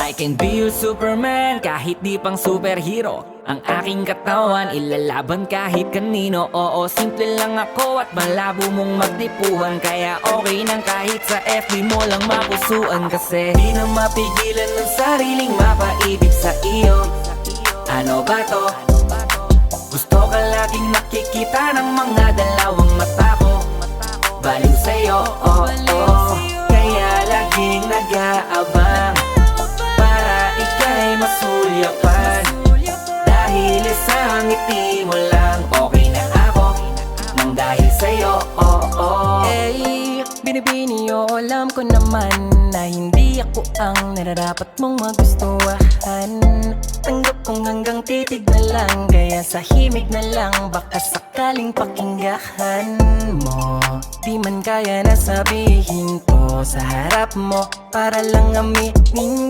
I can be your Superman kahit di pang superhero. Ang aking katawan ilalaban kahit kanino. Oo, simple lang ako at malabo mong magdipuhan. Kaya okay nang kahit sa FB mo lang mapusuan. Kasi di na mapigilan ng sariling mapaibig sa iyo. Ano ba to? Gusto ka laging nakikita ng mga dalawang mata ko. Baliw sa'yo, oh, oh. Kaya laging nag-aabang para ika'y masulyapan. Dahil isang ngiti mo lang, okay na ako nang dahil sa'yo, oh, oh. Eh, binibini o alam ko naman na hindi ako ang nararapat mong magustuhan. Tanggap kong hanggang titig na lang, kaya sa himig na lang baka sakaling pakinggan mo. Di man kaya na sabihin ko sa harap mo para lang aminin